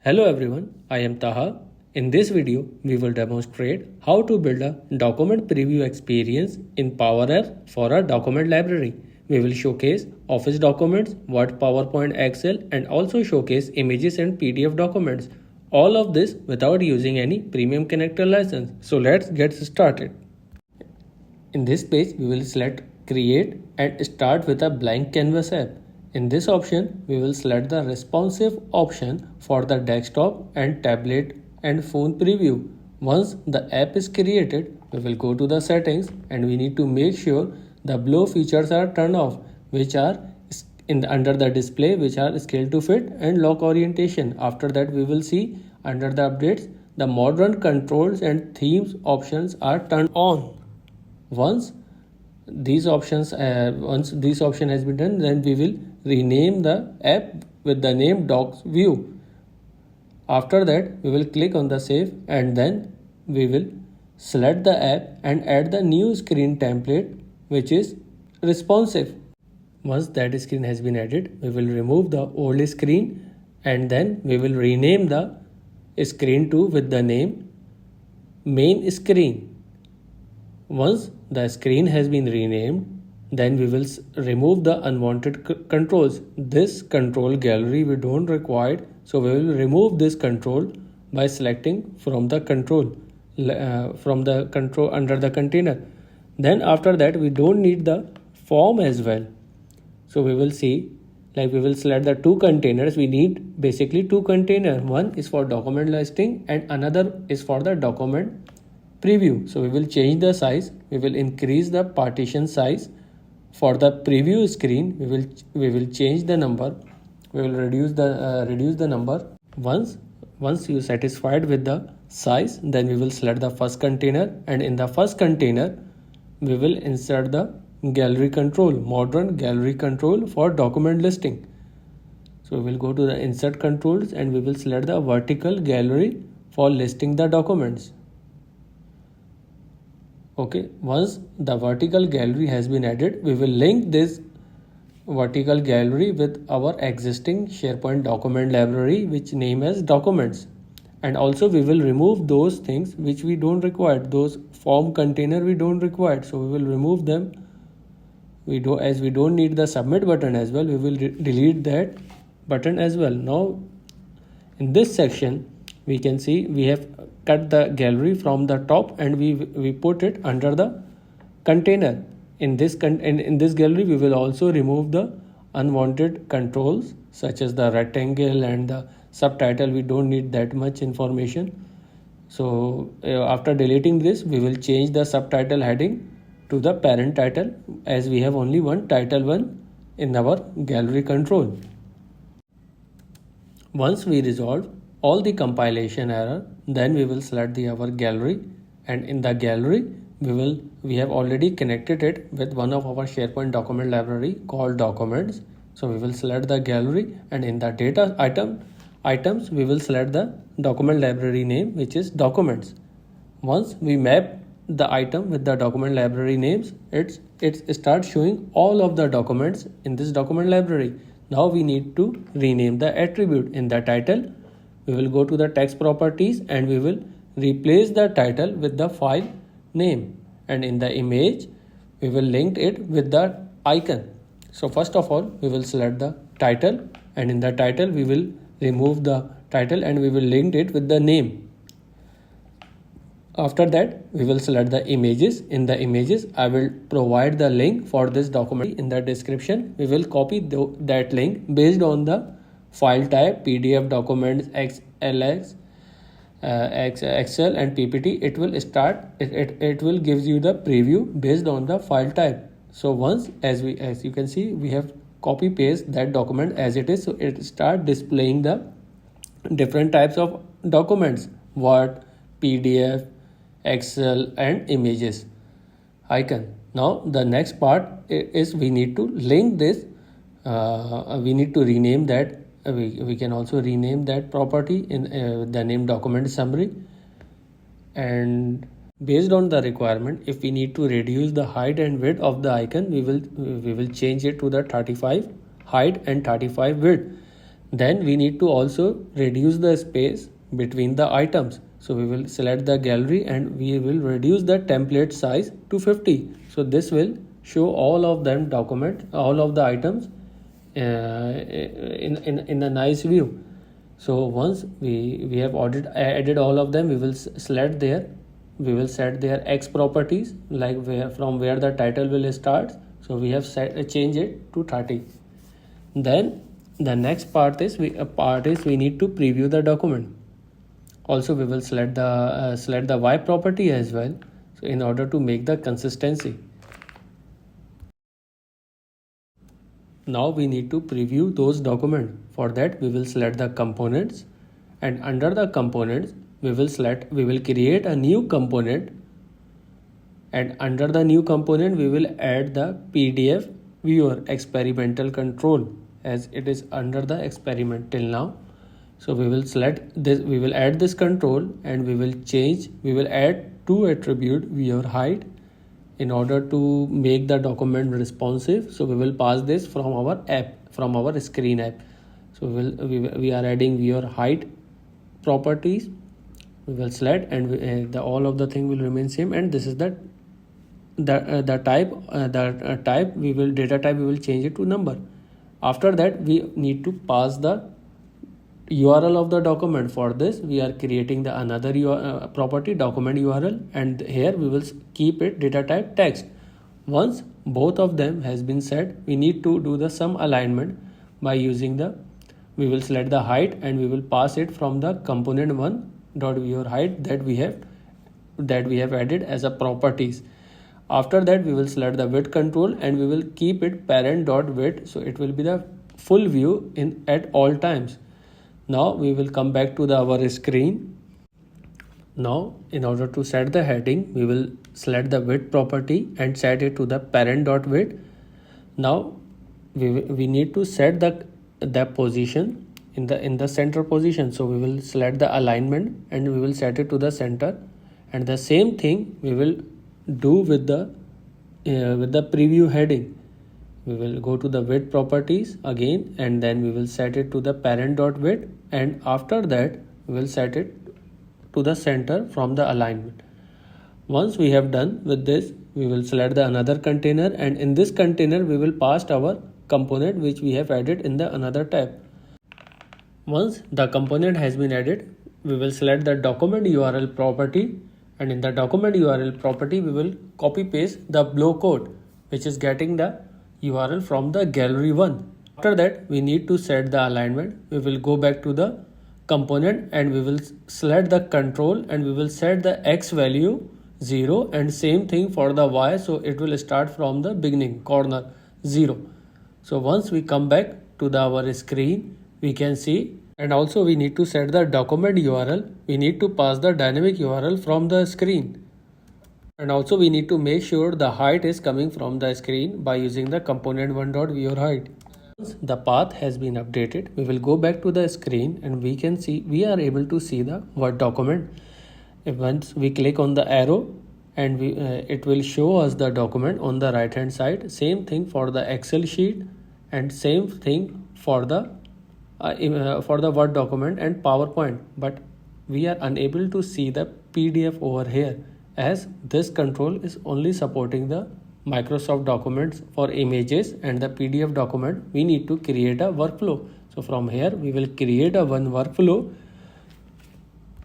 Hello everyone, I am Taha. In this video, we will demonstrate how to build a document preview experience in Power Apps for a document library. We will showcase Office documents, Word, PowerPoint, Excel, and also showcase images and PDF documents. All of this without using any premium connector license. So let's get started. In this page, we will select Create and start with a blank canvas app. In this option, we will select the responsive option for the desktop and tablet and phone preview. Once the app is created, we will go to the settings and we need to make sure the below features are turned off, which are under the display, which are scale to fit and lock orientation. After that, we will see under the updates, the modern controls and themes options are turned on. Once these options has been done, then we will rename the app with the name Docs View. After that, we will click on the save and then we will select the app and add the new screen template which is responsive. Once that screen has been added, we will remove the old screen and then we will rename the screen to with the name main screen. Once the screen has been renamed, then we will remove the unwanted controls. This control gallery we don't require, so we will remove this control by selecting from the control under the container. Then after that we don't need the form as well. So we will see, like we will select the two containers. We need basically two containers. One is for document listing and another is for the document preview. So we will change the size. We will increase the partition size. For the preview screen, we will change the number. We will reduce the number. Once you satisfied with the size, then we will select the first container, and in the first container we will insert the gallery control, modern gallery control for document listing. So we will go to the insert controls and we will select the vertical gallery for listing the documents. Okay, once the vertical gallery has been added, we will link this vertical gallery with our existing SharePoint document library which name as documents. And also we will remove those things which we don't require. Those form container we don't require, so we will remove them. As we don't need the submit button as well, we will delete that button as well. Now in this section we can see we have cut the gallery from the top and we put it under the container. In this gallery we will also remove the unwanted controls such as the rectangle and the subtitle. We don't need that much information. So after deleting this, we will change the subtitle heading to the parent title, as we have only one title one in our gallery control. Once we resolve all the compilation error, then we will select our gallery, and in the gallery we have already connected it with one of our SharePoint document library called documents. So we will select the gallery, and in the data items we will select the document library name which is documents. Once we map the item with the document library names, it starts showing all of the documents in this document library. Now we need to rename the attribute. In the title, we will go to the text properties and we will replace the title with the file name, and in the image we will link it with the icon. So first of all we will select the title, and in the title we will remove the title and we will link it with the name. After that we will select the images. In the images I will provide the link for this document in the description. We will copy that link based on the file type, PDF, documents, XLS, Excel and PPT. It will give you the preview based on the file type. So once as you can see, we have copy paste that document as it is, so it start displaying the different types of documents: Word, PDF, Excel and images icon. Now the next part is we need to link this. We need to rename that. We can also rename that property in the name document summary, and based on the requirement, if we need to reduce the height and width of the icon, we will change it to the 35 height and 35 width. Then we need to also reduce the space between the items. So we will select the gallery and we will reduce the template size to 50. So this will show all of them document, all of the items in a nice view. So once we have added all of them, we will select there, we will set their X properties, like from where the title will start. So we have change it to 30. Then the next part is we need to preview the document. Also we will select the Y property as well, so in order to make the consistency. Now we need to preview those documents. For that we will select the components, and under the components we will create a new component, and under the new component we will add the PDF viewer experimental control, as it is under the experiment till now. So we will select this, we will add this control, and we will add two attribute viewer height in order to make the document responsive. So we will pass this from our app, from our screen app. So we are adding viewer height properties. We will select, and all of the thing will remain same, and this is the type, data type we will change it to number. After that we need to pass the URL of the document. For this we are creating the another property, document URL, and here we will keep it data type text. Once both of them has been set, we need to do the sum alignment by using we will select the height, and we will pass it from the component one dot viewer height that we have added as a properties. After that we will select the width control, and we will keep it parent dot width, so it will be the full view at all times. Now we will come back to our screen. Now in order to set the heading, we will select the width property and set it to the parent dot width. Now we need to set the position in the center position. So we will select the alignment, and we will set it to the center, and the same thing we will do with the preview heading. We will go to the width properties again, and then we will set it to the parent dot width, and after that we will set it to the center from the alignment. Once we have done with this, we will select the another container, and in this container we will pass our component which we have added in the another tab. Once the component has been added, we will select the document URL property, and in the document URL property we will copy paste the blow code which is getting the URL from the gallery 1. After that we need to set the alignment. We will go back to the component, and we will select the control, and we will set the X value 0, and same thing for the Y, so it will start from the beginning corner 0. So once we come back to our screen, we can see, and also we need to set the document URL. We need to pass the dynamic URL from the screen. And also we need to make sure the height is coming from the screen by using the component one dot viewer height. Once the path has been updated, we will go back to the screen, and we are able to see the Word document. Once we click on the arrow, and it will show us the document on the right hand side. Same thing for the Excel sheet, and same thing for the Word document and PowerPoint, but we are unable to see the PDF over here, as this control is only supporting the Microsoft documents for images, and the PDF document we need to create a workflow. So from here we will create one workflow.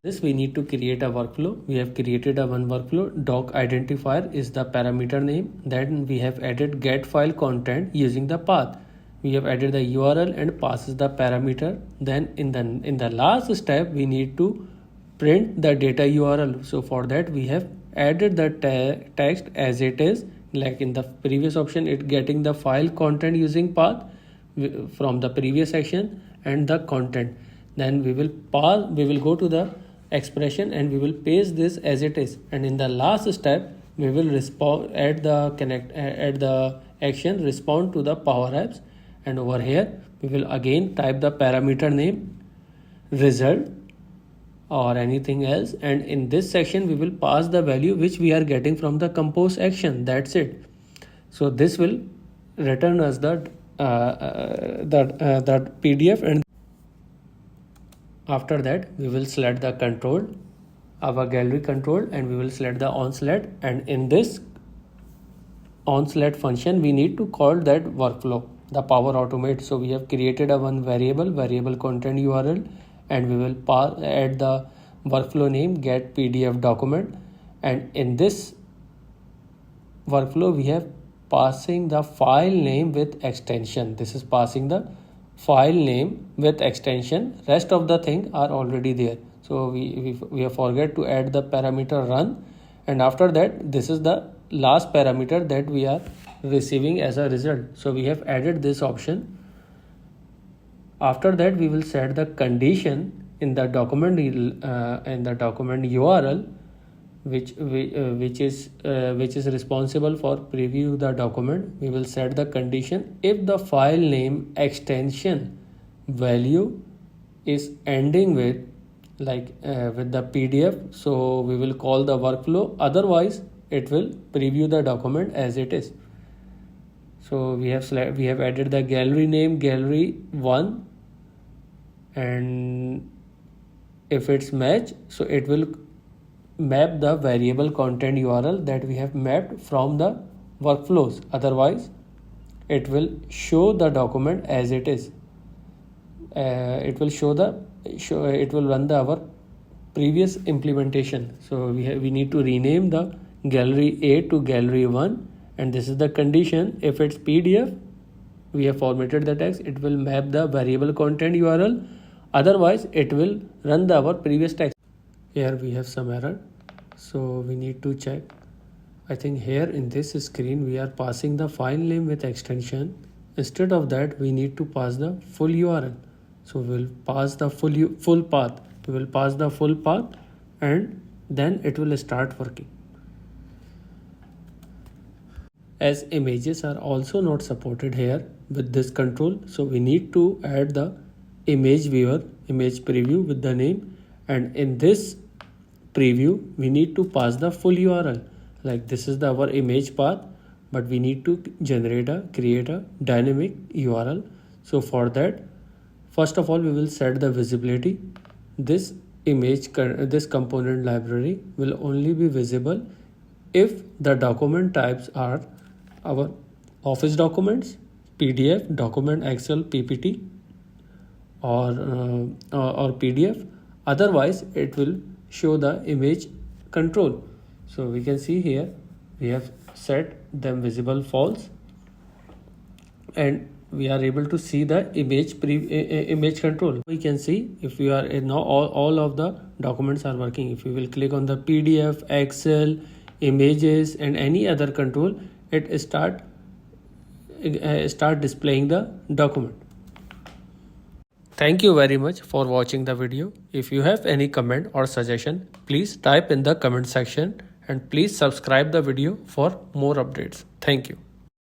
This we need to create a workflow. We have created one workflow. Doc identifier is the parameter name. Then we have added get file content using the path. We have added the URL and passes the parameter. Then in the last step we need to print the data URL. So for that we have added the text as it is, like in the previous option, it getting the file content using path from the previous section and the content. Then we will go to the expression, and we will paste this as it is, and in the last step we will add the action respond to the Power Apps, and over here we will again type the parameter name, result, or anything else, and in this section we will pass the value which we are getting from the compose action. That's it. So this will return us the PDF, and After that, we will select the control, our gallery control, and we will select the onSelect. And in this onSelect function, we need to call that workflow, the Power Automate. So we have created a one variable content URL, and we will add the workflow name get PDF document. And in this workflow, we have passing the file name with extension. This is passing the file name with extension. Rest of the thing are already there. So we have forget to add the parameter run, and after that, this is the last parameter that we are receiving as a result. So we have added this option. After that, we will set the condition in the document URL, which is responsible for preview the document. We will set the condition if the file name extension value is ending with with the PDF. So we will call the workflow, otherwise it will preview the document as it is. So we have added the gallery name gallery 1, and if it's match, so it will map the variable content URL that we have mapped from the workflows. Otherwise, it will show the document as it is. It will run our previous implementation. So we need to rename the gallery A to gallery 1, and this is the condition. If it's PDF, we have formatted the text, it will map the variable content URL. Otherwise, it will run our previous text. Here we have some error, so we need to check. I think here in this screen we are passing the file name with extension. Instead of that, we need to pass the full URL. So we will pass the full path. We will pass the full path, and then it will start working. As images are also not supported here with this control, so we need to add the image viewer, image preview with the name, and in this preview we need to pass the full URL. Like this is our image path, but we need to create a dynamic URL. So for that, first of all, we will set the visibility. This component library will only be visible if the document types are our Office documents, PDF, document, Excel, PPT, or PDF. Otherwise, it will show the image control. So we can see here we have set them visible false, and we are able to see the image control. We can see if we are now all of the documents are working. If we will click on the PDF, Excel, images, and any other control, it start displaying the document. Thank you very much for watching the video. If you have any comment or suggestion, please type in the comment section, and please subscribe the video for more updates. Thank you.